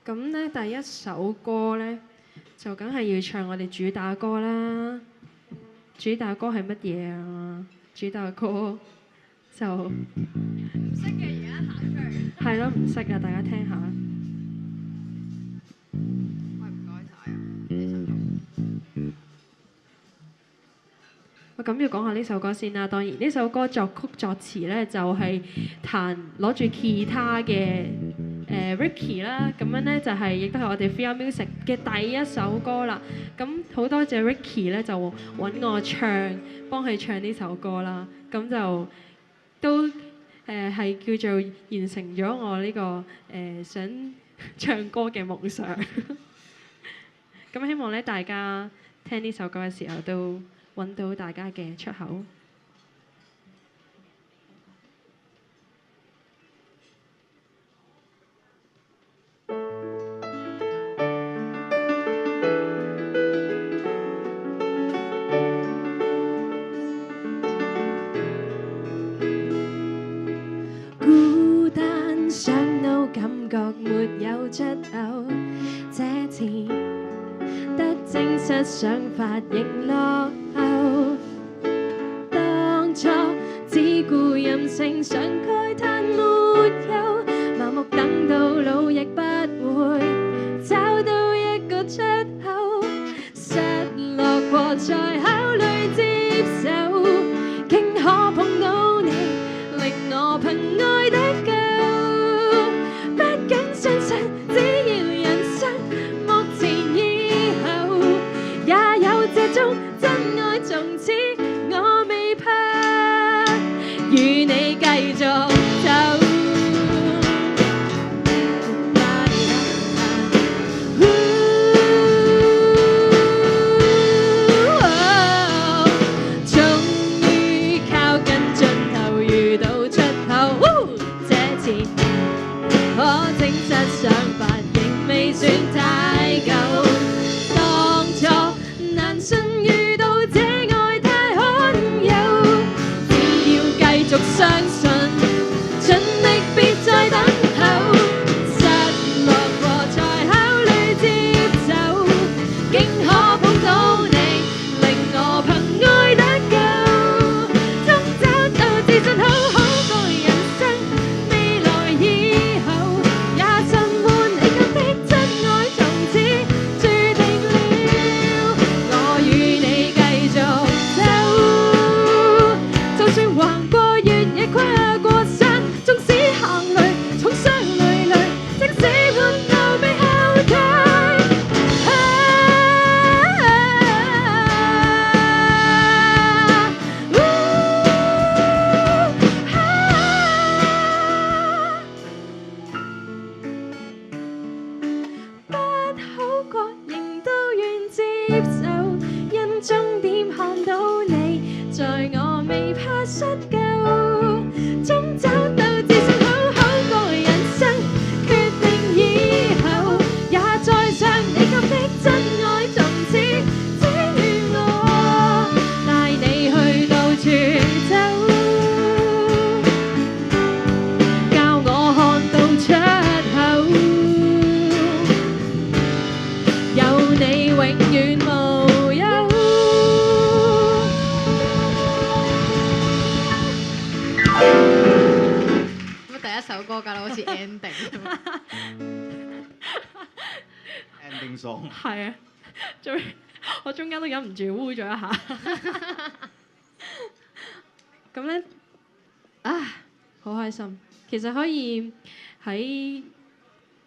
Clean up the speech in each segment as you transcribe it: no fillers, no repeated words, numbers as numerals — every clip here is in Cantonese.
咁咧第一首歌咧就梗係要唱我哋主打歌啦。主打歌係乜嘢啊？主打歌就唔識嘅，而家行出嚟。係咯，唔識啊！大家聽下。喂，唔該晒啊！咁要講下呢首歌先啦。當然呢首歌作曲作詞咧就係攞住吉他嘅Ricky 啦。咁樣咧就係亦都係我哋 Freon Music 嘅第一首歌啦。咁好多謝 Ricky 咧就揾我幫佢唱呢首歌啦。咁就都係叫做完成咗我呢個想唱歌嘅夢想。咁希望咧大家聽呢首歌嘅時候都揾到大家嘅出口。孤單上腦，感覺沒有出口，這次得證實想法仍落後。當初只顧任性，想慨嘆沒有，盲目等到老亦不會找到一個出口。失落過再考慮接受，竟可碰到你，令我憑愛得救。不敢相信，只要人生目前以後也有這種真愛，從此我未怕與你繼續走。想法仍未算太舊，當初難信遇到這愛太罕有，只要繼續相信，盡力別再等候，失落過才考慮接受，竟可碰到你，令我憑愛得救，終找到自信好好過人生，未來以後也曾真愛從此注定了，我與你繼續走，就算橫過越野跨過山，縱使行雷重傷累累，即使半路被後退，不好過仍都願接受，因終點看到你，在我未怕失救，終找到自信好好過人生，決定以後也再像你咁的真愛，從此只願我帶你去到處走，教我看到出口。有你永遠無憂。咁第一首歌㗎啦，好似 ending。ending song。係啊，我中間都忍唔住污咗一下。咁咧好開心。其實可以喺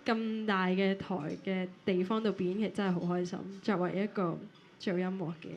咁大嘅台嘅地方度表演，其實真係好開心。作為一個做音樂嘅。